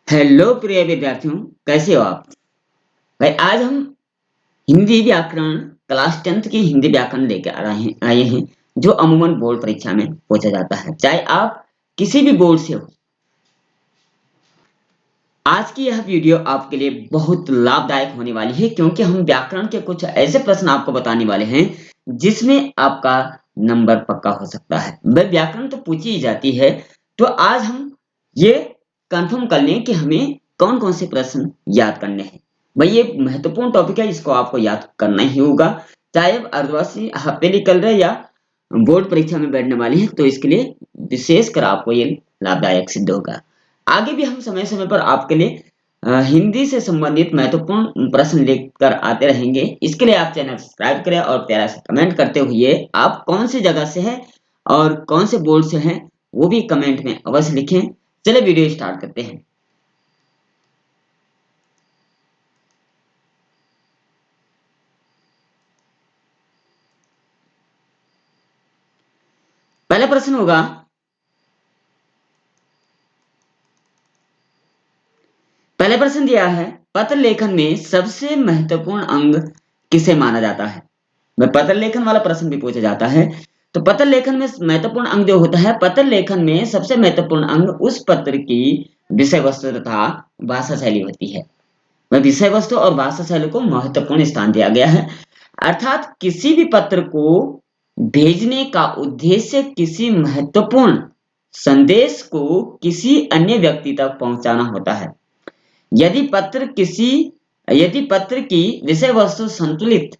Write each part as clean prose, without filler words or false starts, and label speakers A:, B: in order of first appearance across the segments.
A: Hello प्रिय विद्यार्थियों, कैसे हो आप? भाई आज हम हिंदी व्याकरण क्लास 10th की हिंदी व्याकरण लेके आए हैं जो अमूमन बोर्ड परीक्षा में पूछा जाता है, चाहे आप किसी भी बोर्ड से हो। आज की यह वीडियो आपके लिए बहुत लाभदायक होने वाली है क्योंकि हम व्याकरण के कुछ ऐसे प्रश्न आपको बताने वाले हैं जिसमें आपका नंबर पक्का हो सकता है। भाई व्याकरण तो पूछी ही जाती है, तो आज हम ये कंफर्म कर लें कि हमें कौन कौन से प्रश्न याद करने हैं। भाई ये महत्वपूर्ण टॉपिक है, इसको आपको याद करना ही होगा, चाहे अब अर्धवार्षिक हफ्ते निकल रहे या बोर्ड परीक्षा में बैठने वाली है, तो इसके लिए विशेषकर आपको ये लाभदायक सिद्ध होगा। आगे भी हम समय समय पर आपके लिए हिंदी से संबंधित महत्वपूर्ण प्रश्न लेकर आते रहेंगे। इसके लिए आप चैनल सब्सक्राइब करें और प्यारा सा कमेंट करते हुए आप कौन सी जगह से हैं और कौन से बोर्ड से हैं वो भी कमेंट में अवश्य लिखें। चलिए वीडियो स्टार्ट करते हैं। पहला प्रश्न होगा, पहले प्रश्न दिया है पत्र लेखन में सबसे महत्वपूर्ण अंग किसे माना जाता है। वह पत्र लेखन वाला प्रश्न भी पूछा जाता है। तो पत्र लेखन में महत्वपूर्ण अंग जो होता है, पत्र लेखन में सबसे महत्वपूर्ण अंग उस पत्र की विषय वस्तु तथा भाषा शैली होती है। वह विषय वस्तु और भाषा शैली को महत्वपूर्ण स्थान दिया गया है। अर्थात किसी भी पत्र को भेजने का उद्देश्य किसी महत्वपूर्ण संदेश को किसी अन्य व्यक्ति तक पहुंचाना होता है। यदि पत्र किसी यदि पत्र की विषय वस्तु संतुलित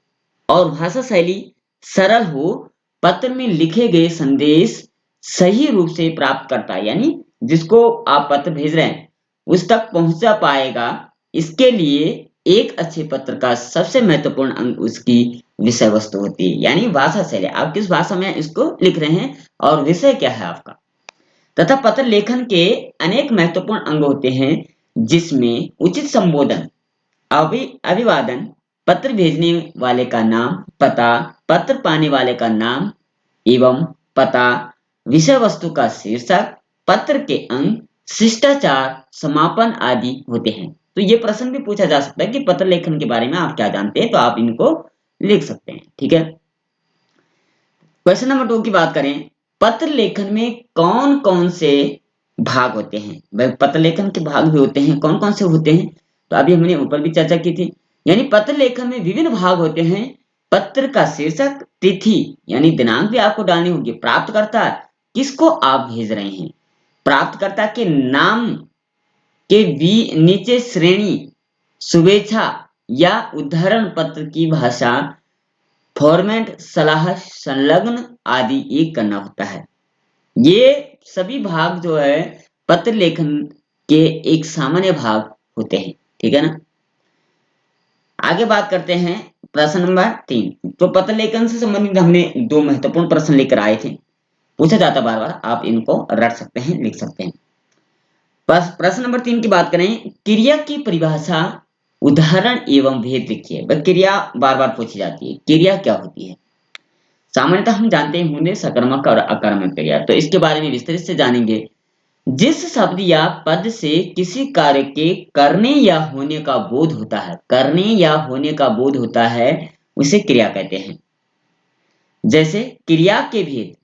A: और भाषा शैली सरल हो, पत्र में लिखे गए संदेश सही रूप से प्राप्त करता है, यानी जिसको आप पत्र भेज रहे हैं उस तक पहुंचा पाएगा। इसके लिए एक अच्छे पत्र का सबसे महत्वपूर्ण अंग उसकी विषय वस्तु होती है, यानी भाषा शैली। आप किस भाषा में इसको लिख रहे हैं और विषय क्या है आपका। तथा पत्र लेखन के अनेक महत्वपूर्ण अंग होते हैं जिसमें उचित संबोधन, अभिवादन, पत्र भेजने वाले का नाम, पता, पत्र पाने वाले का नाम एवं पता, विषय वस्तु का शीर्षक, पत्र के अंक, शिष्टाचार, समापन आदि होते हैं। तो ये प्रश्न भी पूछा जा सकता है कि पत्र लेखन के बारे में आप क्या जानते हैं, तो आप इनको लिख सकते हैं। ठीक है। क्वेश्चन नंबर 2 की बात करें, पत्र लेखन में कौन कौन से भाग होते हैं। भाई पत्र लेखन के भाग भी होते हैं, कौन कौन से होते हैं, तो अभी हमने ऊपर भी चर्चा की थी। यानी पत्र लेखन में विभिन्न भाग होते हैं। पत्र का शीर्षक, तिथि यानी दिनांक भी आपको डालनी होगी, प्राप्तकर्ता किसको आप भेज रहे हैं, प्राप्तकर्ता के नाम के भी नीचे श्रेणी, शुभेच्छा या उदाहरण, पत्र की भाषा, फॉर्मेट, सलाह, संलग्न आदि एक करना होता है। ये सभी भाग जो है पत्र लेखन के एक सामान्य भाग होते हैं। ठीक है ना। आगे बात करते हैं प्रश्न नंबर 3। तो पत्र लेखन से संबंधित हमने दो महत्वपूर्ण प्रश्न लेकर आए थे, पूछा जाता बार बार, आप इनको रख सकते हैं, लिख सकते हैं। प्रश्न नंबर 3 की बात करें, क्रिया की परिभाषा, उदाहरण एवं भेद लिखिए। क्रिया बार बार पूछी जाती है, क्रिया क्या होती है। सामान्यतः हम जानते हैं होने सकर्मक और अकर्मक क्रिया, तो इसके बारे में विस्तृत से जानेंगे। जिस शब्द या पद से किसी कार्य के करने या होने का बोध होता है, करने या होने का बोध होता है, उसे क्रिया कहते हैं। जैसे क्रिया के भेद,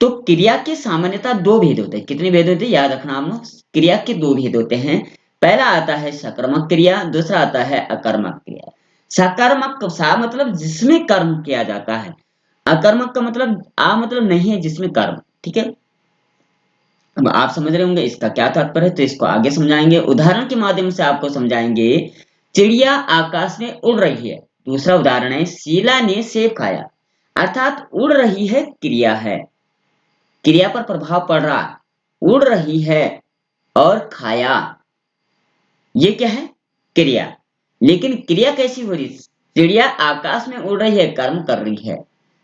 A: तो क्रिया के सामान्यतः दो भेद होते हैं। कितने भेद होते हैं याद रखना आप लोग। क्रिया के दो भेद होते हैं। पहला आता है सकर्मक क्रिया, दूसरा आता है अकर्मक क्रिया। सकर्मक सा मतलब जिसमें कर्म किया जाता है, अकर्मक का मतलब मतलब नहीं है जिसमें कर्म। ठीक है। अब आप समझ रहे होंगे इसका क्या तात्पर्य है, तो इसको आगे समझाएंगे, उदाहरण के माध्यम से आपको समझाएंगे। चिड़िया आकाश में उड़ रही है। दूसरा उदाहरण है शीला ने सेब खाया। अर्थात उड़ रही है क्रिया है, क्रिया पर प्रभाव पड़ रहा, उड़ रही है, और खाया ये क्या है, क्रिया। लेकिन क्रिया कैसी हो रही, चिड़िया आकाश में उड़ रही है, कर्म कर रही है।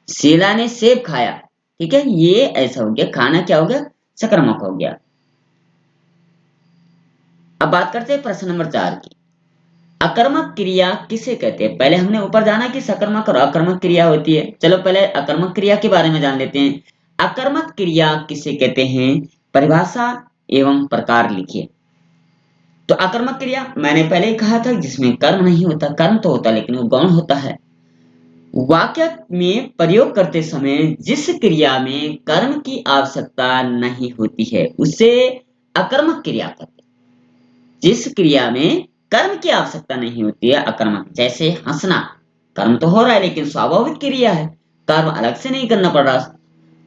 A: शीला ने सेब खाया, ठीक है, ये ऐसा हो गया, खाना क्या हो गया, सकर्मक हो गया। अब बात करते हैं प्रश्न नंबर 4 की, अकर्मक क्रिया किसे कहते हैं। पहले हमने ऊपर जाना कि सकर्मक और अकर्मक क्रिया होती है, चलो पहले अकर्मक क्रिया के बारे में जान लेते हैं। अकर्मक क्रिया किसे कहते हैं, परिभाषा एवं प्रकार लिखिए। तो अकर्मक क्रिया मैंने पहले ही कहा था जिसमें कर्म नहीं होता, कर्म तो होता लेकिन वो गौण होता है। वाक्य में प्रयोग करते समय जिस क्रिया में कर्म की आवश्यकता नहीं होती है उसे अकर्मक क्रिया कहते हैं। जिस क्रिया में कर्म की आवश्यकता नहीं होती है अकर्मक, जैसे हंसना कर्म तो हो रहा है लेकिन स्वाभाविक क्रिया है, कर्म अलग से नहीं करना पड़ रहा।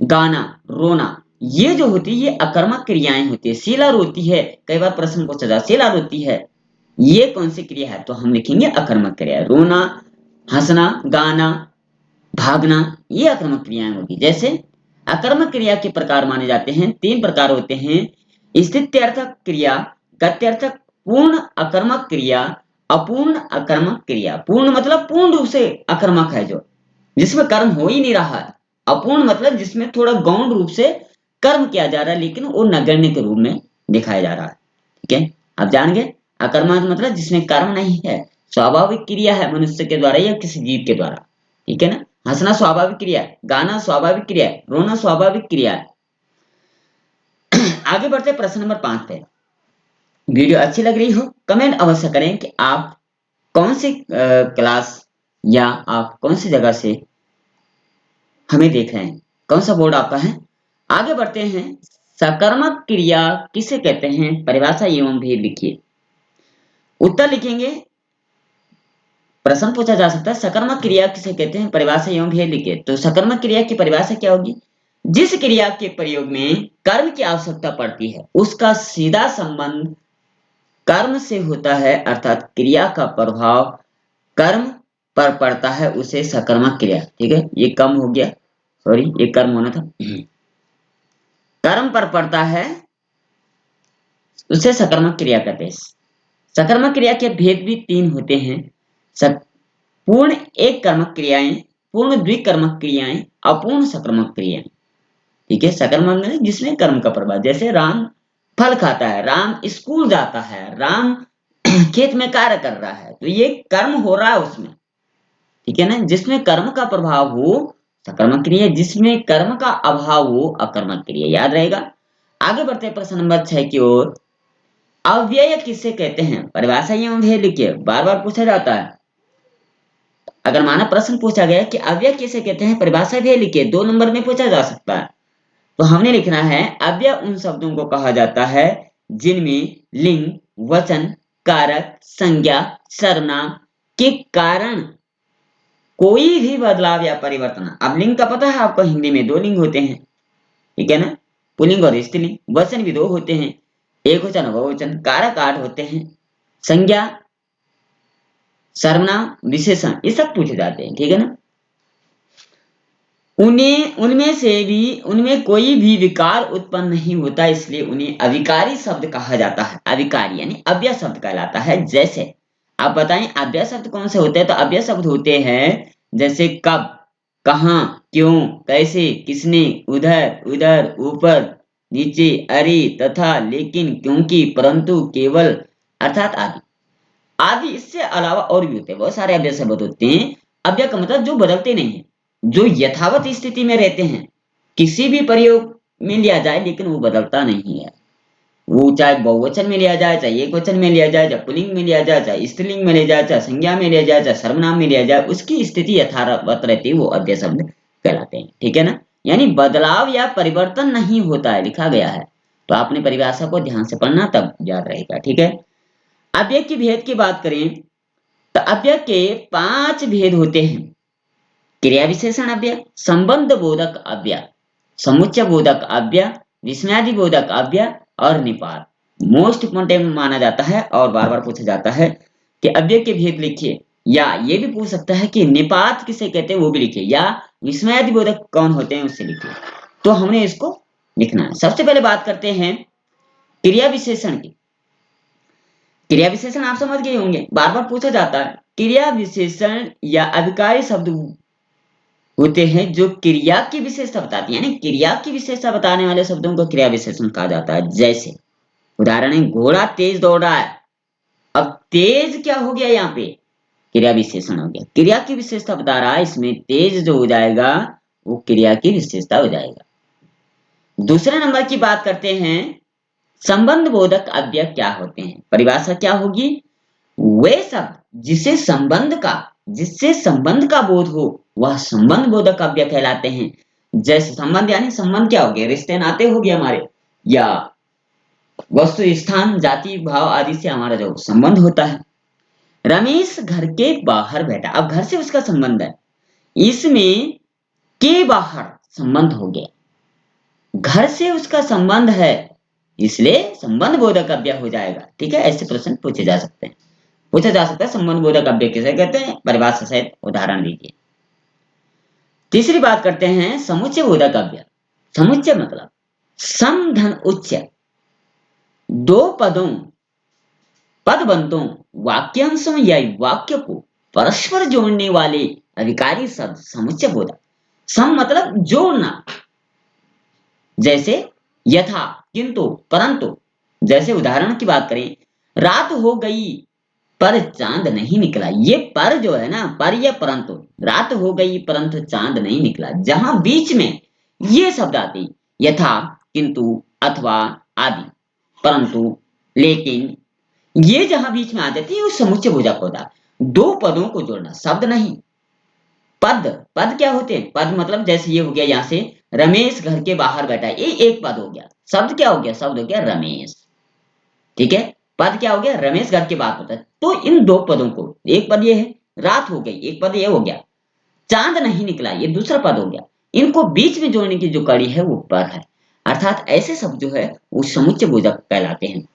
A: गाना, रोना, ये जो होती है ये अकर्मक क्रियाएं होती है। शीला रोती है, कई बार प्रश्न पूछा जाता है शीला रोती है, ये कौन सी क्रिया है? तो हम लिखेंगे अकर्मक क्रिया। रोना, हंसना, गाना, भागना, ये अकर्मक क्रियाएं होगी। जैसे अकर्मक क्रिया के प्रकार माने जाते हैं, 3 प्रकार होते हैं। स्थित्यर्थक क्रिया, गत्यर्थक, पूर्ण अकर्मक क्रिया, अपूर्ण अकर्मक क्रिया। पूर्ण मतलब पूर्ण रूप से अकर्मक है, जो जिसमें कर्म हो ही नहीं रहा है। अपूर्ण मतलब जिसमें थोड़ा गौण रूप से कर्म किया जा रहा है लेकिन वो नगण्य के रूप में दिखाया जा रहा है। ठीक है, आप जान गए। अकर्मक मतलब जिसमें कर्म नहीं है, स्वाभाविक क्रिया है मनुष्य के द्वारा या किसी जीव के द्वारा। ठीक है ना, हंसना स्वाभाविक क्रिया है, गाना स्वाभाविक क्रिया है, रोना स्वाभाविक क्रिया है। आगे बढ़ते प्रश्न नंबर 5 पे। वीडियो अच्छी लग रही हो कमेंट अवश्य करें कि आप कौन सी क्लास या आप कौन सी जगह से हमें देख रहे हैं, कौन सा बोर्ड आपका है। आगे बढ़ते हैं। सकर्मक क्रिया किसे कहते हैं? परिभाषा एवं भेद लिखिए। उत्तर लिखेंगे, प्रश्न पूछा जा सकता है सकर्मक क्रिया किसे कहते हैं, परिभाषा एवं भेद लिखिए। तो सकर्मक क्रिया की परिभाषा क्या होगी? जिस क्रिया के प्रयोग में कर्म की आवश्यकता पड़ती है उसका सीधा संबंध कर्म से होता है, अर्थात क्रिया का प्रभाव कर्म पर पड़ता है, उसे सकर्मक क्रिया। ठीक है, ये कम हो गया, सॉरी ये कर्म होना था। कर्म पर पड़ता है उसे सकर्मक क्रिया कहते हैं। सकर्मक क्रिया के भेद भी 3 होते हैं। पूर्ण एक कर्मक क्रियाएं, पूर्ण द्विकर्मक क्रियाएं, अपूर्ण सकर्मक क्रियाएं। ठीक है, सकर्मक में जिसमें कर्म का प्रभाव, जैसे राम फल खाता है, राम स्कूल जाता है, राम खेत में कार्य कर रहा है, तो ये कर्म हो रहा है उसमें। ठीक है ना, जिसमें कर्म का प्रभाव हो सकर्मक क्रिया, जिसमें कर्म का अभाव हो अकर्मक क्रिया। याद रहेगा। आगे बढ़ते हैं प्रश्न नंबर 6 की ओर। अव्यय किसे कहते हैं? परिभाषा एवं भेद लिखिए, बार बार पूछा जाता है। अगर माना प्रश्न पूछा गया कि अव्यय किसे कहते हैं, परिभाषा भेद लिखिए, 2 नंबर में पूछा जा सकता है। तो हमने लिखना है अव्यय उन शब्दों को कहा जाता है जिनमें लिंग, वचन, कारक, संज्ञा, सर्वनाम के कारण कोई भी बदलाव या परिवर्तन। अब लिंग का पता है आपको, हिंदी में 2 लिंग होते हैं। ठीक है ना, पुल्लिंग और स्त्रीलिंग। वचन भी 2 होते हैं, एक वचन बहुवचन। कारक 8 होते हैं। संज्ञा, सर्वनाम, विशेषण, ये सब पूछे जाते हैं। ठीक है ना, उनमें कोई भी विकार उत्पन्न नहीं होता, इसलिए उन्हें अविकारी शब्द कहा जाता है। अविकारी यानी अव्यय शब्द कहलाता है। जैसे आप बताएं अव्यय शब्द कौन से होते हैं? तो अव्यय शब्द होते हैं जैसे कब, कहां, क्यों, कैसे, किसने, उधर, उधर, ऊपर, नीचे, अरे, तथा, लेकिन, क्योंकि, परंतु, केवल, अर्थात आदि आदि। इससे अलावा और भी होते हैं, बहुत सारे अव्यय शब्द होते हैं। अव्यय का मतलब जो बदलते नहीं है, जो यथावत स्थिति में रहते हैं, किसी भी प्रयोग में लिया जाए लेकिन वो बदलता नहीं है। वो चाहे बहुवचन में लिया जाए, चाहे एक वचन में लिया जाए, चाहे पुल्लिंग में लिया जाए, चाहे स्त्रीलिंग में लिया जाए, चाहे संज्ञा में लिया जाए, चाहे सर्वनाम में लिया जाए, उसकी स्थिति यथावत रहती है, वो अव्यय शब्द कहलाते हैं। ठीक है ना, यानी बदलाव या परिवर्तन नहीं होता है, लिखा गया है। तो आपने परिभाषा को ध्यान से पढ़ना, तब याद रहेगा। ठीक है, अव्यय की भेद की बात करें तो अव्यय के 5 भेद होते हैं। क्रिया विशेषण अव्यय, संबंध बोधक अव्यय, समुच्चय बोधक अव्यय, विस्मयादि बोधक अव्यय और निपात। मोस्ट इंपोर्टेंट माना जाता है और बार बार पूछा जाता है कि अव्यय के भेद लिखिए, या ये भी पूछ सकता है कि निपात किसे कहते हैं वो भी लिखिए, या विस्मयादि बोधक कौन होते हैं उससे लिखिए। तो हमने इसको लिखना है। सबसे पहले बात करते हैं क्रिया विशेषण की। क्रिया विशेषण आप समझ गए होंगे, बार बार पूछा जाता है। क्रिया विशेषण या अभिकारी शब्द होते हैं जो क्रिया की विशेषता बताती है, यानी क्रिया की विशेषता बताने वाले शब्दों को क्रिया विशेषण कहा जाता है। जैसे उदाहरण है, घोड़ा तेज दौड़ रहा है। अब तेज क्या हो गया? यहाँ पे क्रिया विशेषण हो गया, क्रिया की विशेषता बता रहा है, इसमें तेज जो हो जाएगा वो क्रिया की विशेषता हो जाएगा। दूसरे नंबर की बात करते हैं संबंध बोधक अव्यय क्या होते हैं? परिभाषा क्या होगी? वे शब्द जिससे संबंध का बोध हो वह संबंध बोधक अव्यय कहलाते हैं। जैसे संबंध यानी संबंध क्या हो गया? रिश्ते नाते हो गए हमारे, या वस्तु स्थान जाति भाव आदि से हमारा जो संबंध होता है। रमेश घर के बाहर बैठा, अब घर से उसका संबंध है, इसमें के बाहर संबंध हो गया, घर से उसका संबंध है, इसलिए संबंध बोधक अव्यय हो जाएगा। ठीक है, ऐसे प्रश्न पूछे जा सकते हैं, पूछा जा सकता है संबंध बोधक अव्यय किसे कहते हैं? परिभाषा सहित उदाहरण दीजिए। तीसरी बात करते हैं समुच्चय बोधक अव्यय। समुच्चय मतलब सम धन उच्च, दो पदों पदबंधों वाक्यांशों या वाक्य को परस्पर जोड़ने वाले अधिकारी शब्द समुच्चय बोधक। सम मतलब जोड़ना, जैसे यथा, किंतु, परंतु। जैसे उदाहरण की बात करें, रात हो गई पर चांद नहीं निकला, ये पर जो है ना, पर या परंतु, रात हो गई परंतु चांद नहीं निकला, जहां बीच में ये शब्द आते हैं यथा, किंतु, अथवा आदि, परंतु, लेकिन, ये जहां बीच में आ जाती है वो समुच्चय बोधक होता है। दो पदों को जोड़ना, शब्द नहीं। पद, पद क्या होते हैं? पद मतलब जैसे ये हो गया, यहां से रमेश घर के बाहर बैठा है, ये एक पद हो गया। शब्द क्या हो गया? शब्द हो गया रमेश। ठीक है, पद क्या हो गया? रमेश घर के बाहर होता है। तो इन दो पदों को, एक पद ये है रात हो गई, एक पद ये हो गया चांद नहीं निकला, ये दूसरा पद हो गया, इनको बीच में जोड़ने की जो कड़ी है वो पर है। अर्थात ऐसे शब्द जो है वो समुच्चय बोधक कहलाते हैं।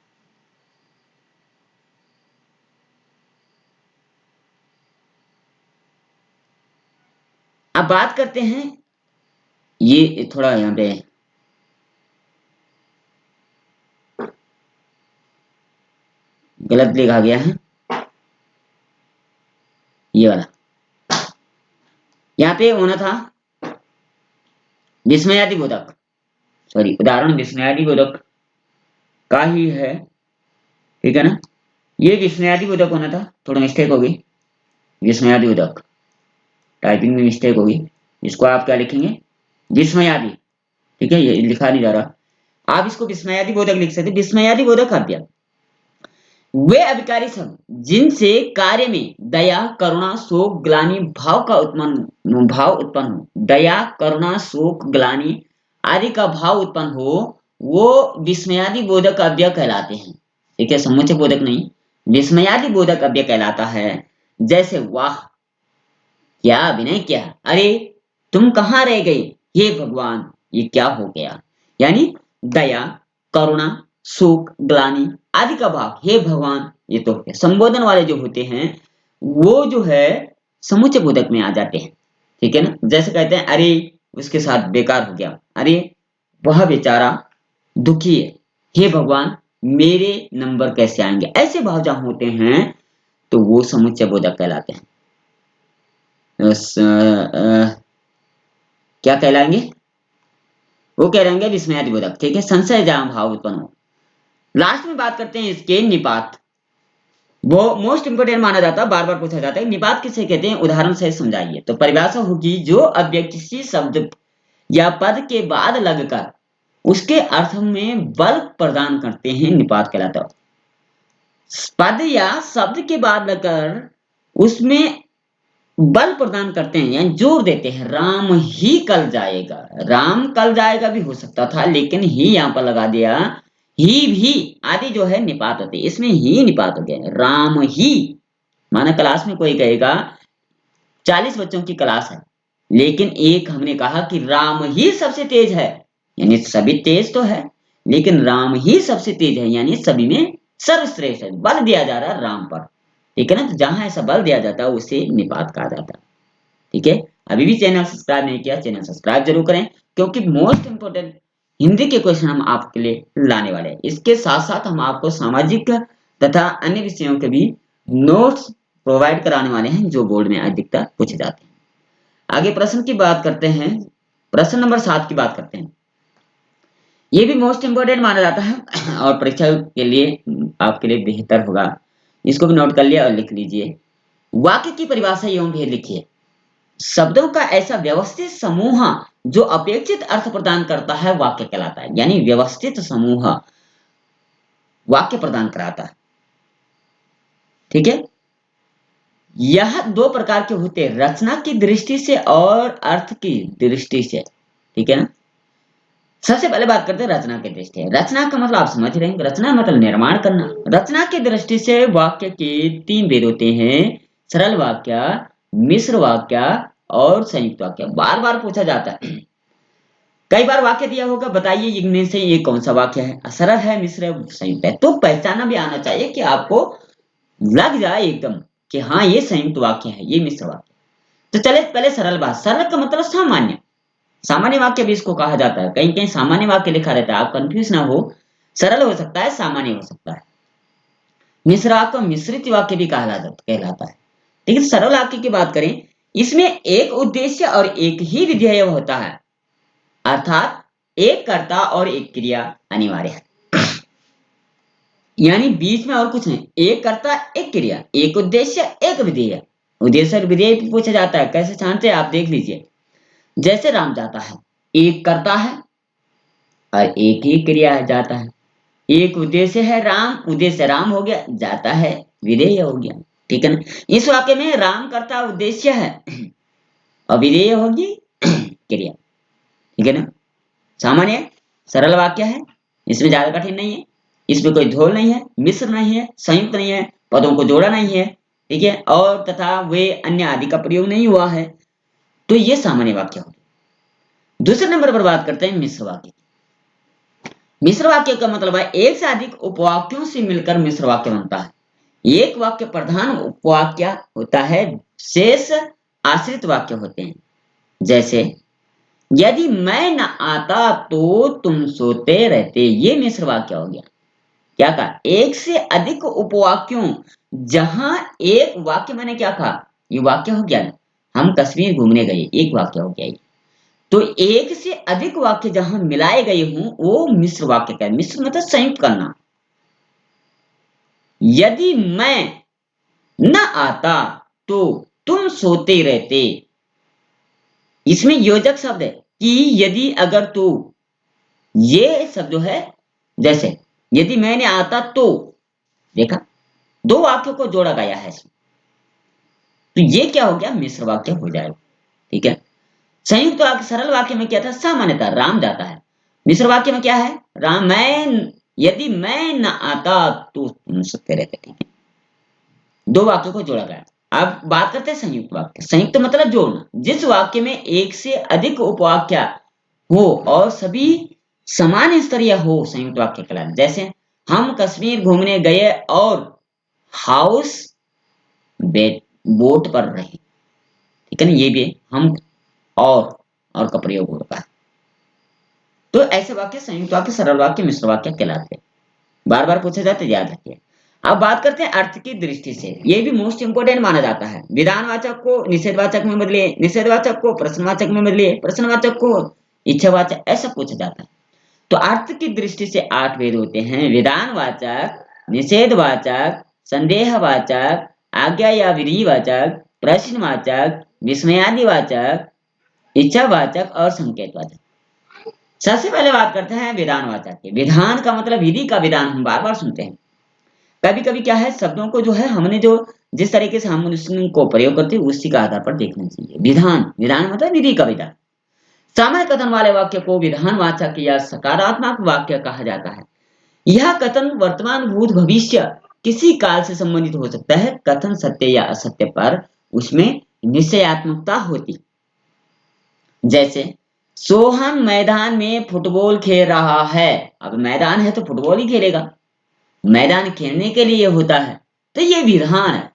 A: अब बात करते हैं, ये थोड़ा यहाँ पे गलत लिखा गया है, ये वाला यहाँ पे होना था विस्मयादि बोधक, सॉरी उदाहरण विस्मयादि बोधक का ही है। ठीक है ना, ये विस्मयादि बोधक होना था, थोड़ा मिस्टेक हो गई, विस्मयादि बोधक टाइपिंग में मिस्टेक होगी, इसको आप क्या लिखेंगे? विस्मयादि। ठीक है, ये लिखा नहीं जा रहा, आप इसको विस्मयादि बोधक लिख सकते। विस्मयादि बोधक अव्यय वे अभिकारी शब्द जिनसे कार्य में दया करुणा शोक ग्लानि भाव उत्पन्न हो, दया करुणा शोक ग्लानि आदि का भाव उत्पन्न हो, वो विस्मयादि बोधक अव्यय कहलाते हैं। ठीक है, समुच्चय बोधक नहीं, विस्मयादि बोधक अव्यय कहलाता है। जैसे वाह क्या अभिनय किया, अरे तुम कहाँ रह गई, हे भगवान ये क्या हो गया। यानी दया करुणा शोक ग्लानि आदि का भाव, हे भगवान, ये तो संबोधन वाले जो होते हैं वो जो है समुच्चय बोधक में आ जाते हैं। ठीक है ना, जैसे कहते हैं अरे उसके साथ बेकार हो गया, अरे वह बेचारा दुखी है, हे भगवान मेरे नंबर कैसे आएंगे, ऐसे भाव जहां होते हैं तो वो समुच्चय बोधक कहलाते हैं। क्या कहलाएंगे? वो कहलाएंगे विस्मयादि बोधक। ठीक है, संशय जहां भाव उत्पन्न हो। लास्ट में बात करते हैं इसके निपात, वो मोस्ट इंपोर्टेंट माना जाता है, बार बार पूछा जाता है निपात किसे कहते हैं, उदाहरण से समझाइए। तो परिभाषा होगी जो अव्यय किसी शब्द या पद के बाद लगकर उसके अर्थ में बल प्रदान करते हैं, निपात कहलाता है। पद या शब्द के बाद लगकर उसमें बल प्रदान करते हैं यानी जोर देते हैं, राम ही कल जाएगा, राम कल जाएगा भी हो सकता था लेकिन ही यहां पर लगा दिया, ही भी आदि जो है निपात होते, इसमें ही निपात हो गया, राम ही। माना क्लास में कोई कहेगा 40 बच्चों की क्लास है लेकिन एक हमने कहा कि राम ही सबसे तेज है, यानी सभी तेज तो है लेकिन राम ही सबसे तेज है, यानी सभी में सर्वश्रेष्ठ है, बल दिया जा रहा है राम पर। ठीक है ना, तो जहां ऐसा बल दिया जाता है उसे निपात कहा जाता है। ठीक है, अभी भी चैनल सब्सक्राइब नहीं किया, चैनल सब्सक्राइब जरूर करें क्योंकि मोस्ट इंपोर्टेंट हिंदी के क्वेश्चन हम आपके लिए लाने वाले हैं। इसके साथ साथ हम आपको सामाजिक तथा अन्य विषयों के भी नोट्स प्रोवाइड कराने वाले हैं जो बोर्ड में अधिकतर पूछे जाते हैं। आगे प्रश्न की बात करते हैं, प्रश्न नंबर 7 की बात करते हैं। ये भी मोस्ट इंपोर्टेंट माना जाता है और परीक्षा के लिए आपके लिए बेहतर होगा, इसको भी नोट कर लिया और लिख लीजिए। वाक्य की परिभाषा एवं भेद लिखिए। शब्दों का ऐसा व्यवस्थित समूह जो अपेक्षित अर्थ प्रदान करता है वाक्य कहलाता है, यानी व्यवस्थित समूह वाक्य प्रदान कराता है। ठीक है, यह दो प्रकार के होते हैं, रचना की दृष्टि से और अर्थ की दृष्टि से। ठीक है ना। सबसे पहले बात करते हैं रचना की दृष्टि। रचना का मतलब आप समझ रहे हैं, रचना मतलब निर्माण करना। रचना की दृष्टि से वाक्य के तीन भेद होते हैं, सरल वाक्य, मिश्र वाक्य और संयुक्त वाक्य। बार बार पूछा जाता है, कई बार वाक्य दिया होगा, बताइए इनमें से ये कौन सा वाक्य है, सरल है, मिश्र है, संयुक्त है। तो पहचाना भी आना चाहिए कि आपको लग जाए एकदम कि हाँ ये संयुक्त वाक्य है, ये मिश्र वाक्य। तो चले पहले सरल बात। सरल का मतलब सामान्य, सामान्य वाक्य भी इसको कहा जाता है। कहीं कहीं सामान्य वाक्य लिखा रहता है, आप कंफ्यूज ना हो। सरल हो सकता है, सामान्य हो सकता है। मिश्र वाक्य मिश्रित वाक्य भी कहलाता है। लेकिन सरल वाक्य की बात करें, इसमें एक उद्देश्य और एक ही विधेय होता है, अर्थात एक कर्ता और एक क्रिया अनिवार्य है। यानी बीच में और कुछ नहीं, एक कर्ता एक क्रिया, एक उद्देश्य एक विधेय। उद्देश्य और विधेय पूछा जाता है, कैसे जानते हैं आप देख लीजिए। जैसे राम जाता है, एक कर्ता है और एक ही क्रिया है, जाता है। एक उद्देश्य है राम, उद्देश्य राम हो गया, जाता है विधेय हो गया। ठीक है ना। इस वाक्य में राम कर्ता उद्देश्य है और विधेय होगी क्रिया। ठीक है ना। सामान्य सरल वाक्य है, इसमें ज्यादा कठिन नहीं है, इसमें कोई झोल नहीं है, मिश्र नहीं है, संयुक्त नहीं है, पदों को जोड़ा नहीं है। ठीक है, और तथा वे अन्य आदि का प्रयोग नहीं हुआ है। तो ये सामान्य वाक्य हो। दूसरे नंबर पर बात करते हैं मिश्र वाक्य। मिश्र वाक्य का मतलब है एक से अधिक उपवाक्यों से मिलकर मिश्र वाक्य बनता है। एक वाक्य प्रधान उपवाक्य होता है, शेष आश्रित वाक्य होते हैं। जैसे यदि मैं न आता तो तुम सोते रहते, ये मिश्र वाक्य हो गया। क्या कहा, एक से अधिक उपवाक्यों, जहां एक वाक्य मैंने क्या कहा, ये वाक्य हो गया, हम कश्मीर घूमने गए, एक वाक्य हो गया ये। तो एक से अधिक वाक्य जहां मिलाए गए हों वो मिश्र वाक्य का है। मिश्र मतलब संयुक्त करना। यदि मैं न आता तो तुम सोते रहते, इसमें योजक शब्द है कि यदि अगर तो, ये शब्द जो है, जैसे यदि मैंने आता तो, देखा दो वाक्यों को जोड़ा गया है इसमें, तो ये क्या हो गया, मिश्र वाक्य हो जाएगा। ठीक है। संयुक्त वाक्य सरल वाक्य में क्या था, सामान्यतः राम जाता है। मिश्र वाक्य में क्या है, राम मैं, यदि मैं न आता तो तुम सोते रहते। ठीक है, दो वाक्यों को जोड़ा गया। अब बात करते हैं संयुक्त वाक्य। संयुक्त मतलब जोड़ना, जिस वाक्य में एक से अधिक उपवाक्य हो और सभी समान स्तरीय हो, संयुक्त वाक्य कहलाता है। जैसे हम कश्मीर घूमने गए और हाउस बोट पर रहे। ठीक है ना, ये भी हम और का प्रयोग होता है। तो ऐसे वाक्य संयुक्त वाक्य, सरल वाक्य, मिश्र वाक्य कहलाते हैं। बार बार पूछे जाते, याद रखिए। अब बात करते हैं अर्थ की दृष्टि से, ये भी मोस्ट इंपोर्टेंट माना जाता है। विधानवाचक को निषेधवाचक में बदलिए, निषेधवाचक को प्रश्नवाचक में बदलिए, प्रश्नवाचक को इच्छावाचक, ऐसा पूछा जाता है। तो अर्थ की दृष्टि से 8 भेद होते हैं, विधानवाचक, निषेधवाचक, संदेहवाचक, आज्ञा या विधिवाचक, प्रश्नवाचक, विस्मयादिवाचक, इच्छावाचक और संकेतवाचक। सबसे पहले बात करते हैं विधानवाचक की। विधान का मतलब विधि का विधान, हम बार बार सुनते हैं। कभी कभी क्या है, शब्दों को जो है हमने जो जिस तरीके से हम उसको प्रयोग करते हैं उसी का आधार पर देखना चाहिए। विधान, विधान मतलब विधि का विधान। सामान्य कथन वाले वाक्य को विधानवाचक या सकारात्मक वाक्य कहा जाता है। यह कथन वर्तमान, भूत, भविष्य किसी काल से संबंधित हो सकता है। कथन सत्य या असत्य पर उसमें निश्चयात्मकता होती। जैसे सोहन मैदान में फुटबॉल खेल रहा है। अब मैदान है तो फुटबॉल ही खेलेगा, मैदान खेलने के लिए होता है, तो ये विधान है।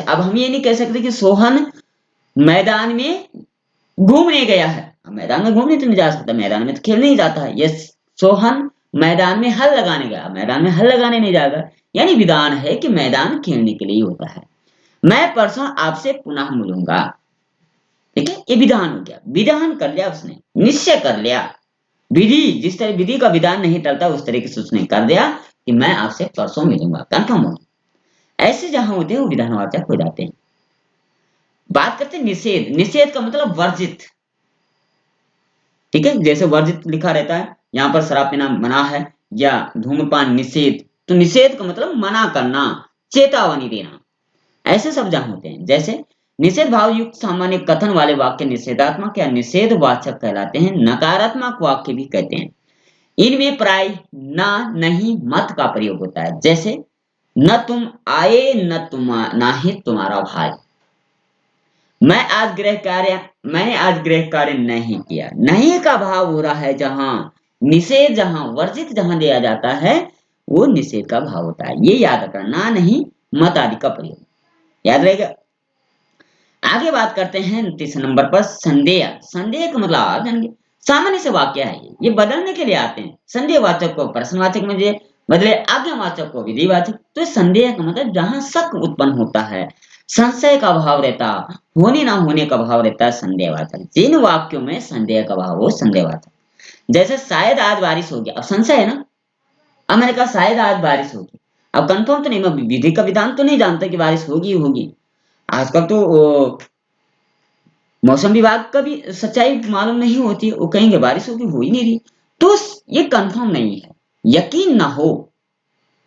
A: अब हम ये नहीं कह सकते कि सोहन मैदान में घूमने गया है। मैदान में घूमने तो नहीं जा सकता, मैदान में तो खेलने ही जाता है। ये सोहन मैदान में हल लगाने गया, मैदान में हल लगाने नहीं जाएगा। यानी विधान है कि मैदान खेलने के लिए होता है। मैं परसों आपसे पुनः मिलूंगा। ठीक है, ये विधान हो गया। विधान कर लिया उसने, निश्चय कर लिया। विधि, जिस तरह विधि का विधान नहीं टलता उस तरीके से उसने कर दिया कि मैं आपसे परसों मिलूंगा, कंफर्म हो। ऐसे जहां होते हैं वो विधानवाचक हो जाते हैं। बात करते हैं निषेध। निषेध का मतलब वर्जित। ठीक है, जैसे वर्जित लिखा रहता है, यहाँ पर शराब पीना मना है, या धूम्रपान निषेध, तो निषेध का मतलब मना करना, चेतावनी देना, ऐसे शब्द जहां होते हैं। जैसे निषेध भाव युक्त सामान्य कथन वाले वाक्य निषेधात्मक या निषेधवाचक कहलाते हैं। नकारात्मक वाक्य भी कहते हैं। इनमें प्राय ना, नहीं, मत का प्रयोग होता है। जैसे न तुम आए, ना ही तुम्हारा भाई। मैंने आज गृह कार्य नहीं किया। नहीं का भाव हो रहा है जहां निषेध, जहां वर्जित जहां दिया जाता है वो निषेध का भाव होता है। ये याद रखना, ना, नहीं, मत आदि का प्रयोग याद रहेगा। आगे बात करते हैं तीसरे नंबर पर संदेह। संदेह का मतलब आप जानेंगे, सामान्य से वाक्य है ये बदलने के लिए आते हैं। संदेहवाचक को प्रश्नवाचक में बदले, आज्ञावाचक को विधिवाचक। तो संदेह का मतलब जहां शक उत्पन्न होता है, संशय का भाव रहता, होने ना होने का भाव रहता है, संदेहवाचक। जिन वाक्यों में संदेह का भाव हो, संदेहवाचक। जैसे शायद आज बारिश होगी, अब संशय है ना, अब मैंने कहा शायद आज बारिश होगी, अब कंफर्म तो नहीं, मैं विधि का विधान तो नहीं जानता कि बारिश होगी होगी। आजकल तो मौसम विभाग का भी सच्चाई मालूम नहीं होती, वो कहेंगे बारिश होगी, हो ही नहीं रही, तो ये कंफर्म नहीं है। यकीन ना हो,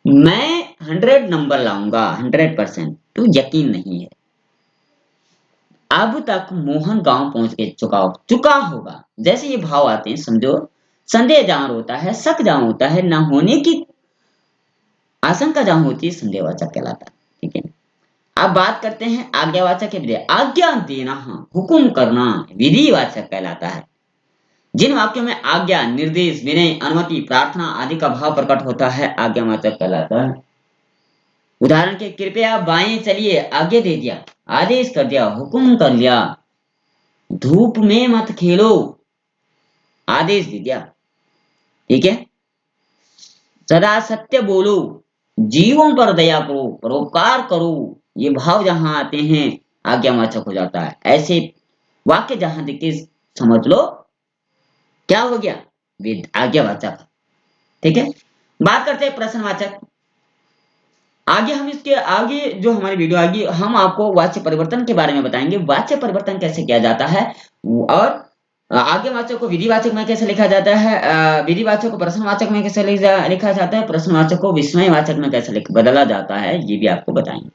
A: मैं 100 नंबर लाऊंगा, 100%, तो यकीन नहीं है। अब तक मोहन गांव पहुंच के चुका होगा, जैसे ये भाव आते हैं समझो। संदेह जहां होता है, शक जहां होता है, ना होने की आशंका जहां होती है, संदेहवाचक कहलाता है। ठीक है, अब बात करते हैं आज्ञावाचक के विधि। आज्ञा देना, हुक्म करना, विधिवाचक कहलाता है। जिन वाक्यों में आज्ञा, निर्देश, विनय, अनुमति, प्रार्थना आदि का भाव प्रकट होता है, आज्ञावाचक कहलाता है। उदाहरण के, कृपया बाएं चलिए, आज्ञा दे दिया, आदेश कर दिया, हुक्म कर लिया। धूप में मत खेलो, आदेश दे दिया। ठीक है, सदा सत्य बोलो, जीवों पर दया करो, परोपकार करो, ये भाव जहां आते हैं आज्ञावाचक हो जाता है। ऐसे वाक्य जहां देखे समझ लो क्या हो गया, आज्ञावाचक। ठीक है, बात करते हैं प्रश्नवाचक। आगे हम इसके आगे जो हमारी वीडियो आएगी, हम आपको वाच्य परिवर्तन के बारे में बताएंगे, वाच्य परिवर्तन कैसे किया जाता है, और आज्ञावाचक को विधिवाचक में कैसे लिखा जाता है, विधिवाचक को प्रश्नवाचक में कैसे लिखा जाता है, प्रश्नवाचक को विस्मयवाचक में कैसे बदला जाता है, ये भी आपको बताएंगे।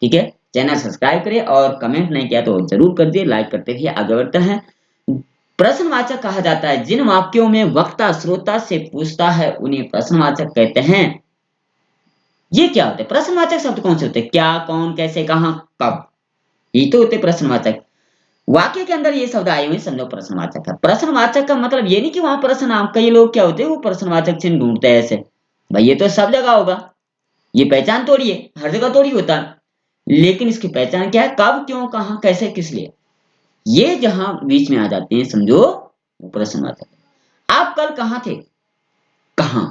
A: ठीक है, चैनल सब्सक्राइब करिए और कमेंट नहीं किया तो जरूर कर दिए, लाइक करते रहिए। आगे बढ़ते हैं। प्रश्नवाचक कहा जाता है जिन वाक्यों में वक्ता श्रोता से पूछता है, उन्हें प्रश्नवाचक कहते हैं। ये क्या होते हैं प्रश्नवाचक शब्द? कौन से होते हैं? क्या, कौन, कैसे, कहां, कब, ये तो होते प्रश्नवाचक। वाक्य के अंदर ये शब्द आए हुए समझो प्रश्नवाचक है। प्रश्नवाचक का मतलब ये नहीं कि वहां प्रश्न, आप कई लोग क्या होते हैं वो प्रश्नवाचक चिन्ह ढूंढते हैं ऐसे, भाई ये तो सब जगह होगा, ये पहचान थोड़ी है, हर जगह थोड़ी होता, लेकिन इसकी पहचान क्या है, कब, क्यों, कहां, कैसे, किस लिए, ये जहां बीच में आ जाते हैं समझो वो प्रश्नवाचक। आप कल कहां थे, कहां,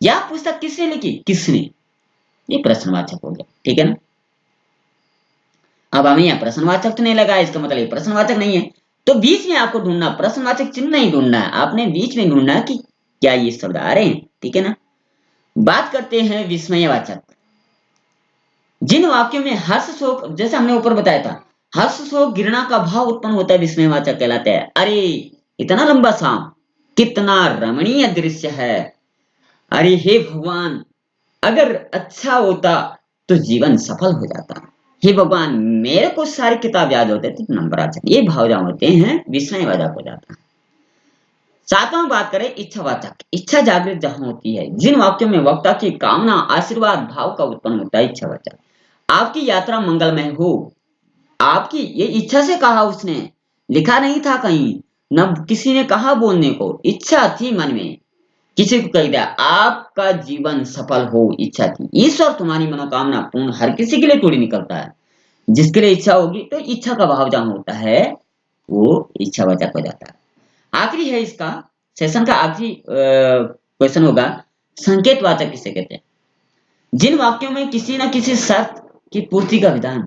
A: या पुस्तक किसने लिखी, किसने, ये प्रश्नवाचक हो गया। ठीक है ना, अब हमें यहाँ प्रश्नवाचक तो नहीं लगा, इसका मतलब ये प्रश्नवाचक नहीं है, तो बीच में आपको ढूंढना, प्रश्नवाचक चिन्ह नहीं ढूंढना है, आपने बीच में ढूंढना है कि क्या ये शब्द आ रहे हैं। ठीक है ना, बात करते हैं विस्मयवाचक। जिन वाक्यों में हर्ष शोक, जैसे हमने ऊपर बताया था, हर्ष शोक घृणा का भाव उत्पन्न होता है, विस्मयवाचक कहलाते हैं। अरे इतना लंबा शाम, कितना रमणीय दृश्य है, अरे हे भगवान, अगर अच्छा होता तो जीवन सफल हो जाता, हे भगवान मेरे को सारी किताब याद होते तो नंबर आ जाते, ये भाव जहां होते हैं विस्मयवाचक हो जाता है। सातवां बात करें इच्छावाचक। इच्छा जागृत जहां होती है, जिन वाक्यों में वक्ता की कामना, आशीर्वाद भाव का उत्पन्न होता है, इच्छावाचक। आपकी यात्रा मंगलमय हो, आपकी ये इच्छा से कहा उसने, लिखा नहीं था कहीं, न किसी ने कहा बोलने को, इच्छा थी मन में, किसी को कह दिया आपका जीवन सफल हो, इच्छा थी। ईश्वर तुम्हारी मनोकामना पूर्ण हर किसी के लिए थोड़ी निकलता है, जिसके लिए इच्छा होगी, तो इच्छा का भाव जहां होता है वो इच्छावाचक हो जाता है। आखिरी है इसका सेशन का आखिरी क्वेश्चन होगा, संकेतवाचक किसे कहते हैं? जिन वाक्यों में किसी न किसी शर्त की पूर्ति का विधान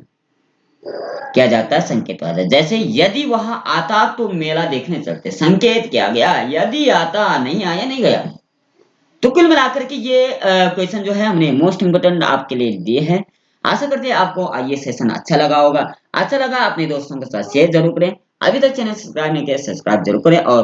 A: किया जाता है, संकेतवाचक। जैसे यदि वहां आता तो मेला देखने चलते, संकेत किया गया, यदि आता, नहीं आया, नहीं गया। तो कुल मिलाकर के ये क्वेश्चन जो है हमने मोस्ट इंपोर्टेंट आपके लिए दिए हैं। आशा करते हैं आपको ये सेशन अच्छा लगा होगा। अच्छा लगा अपने दोस्तों के साथ शेयर जरूर करें। अभी तक चैनल सब्सक्राइब नहीं किया, सब्सक्राइब जरूर करें और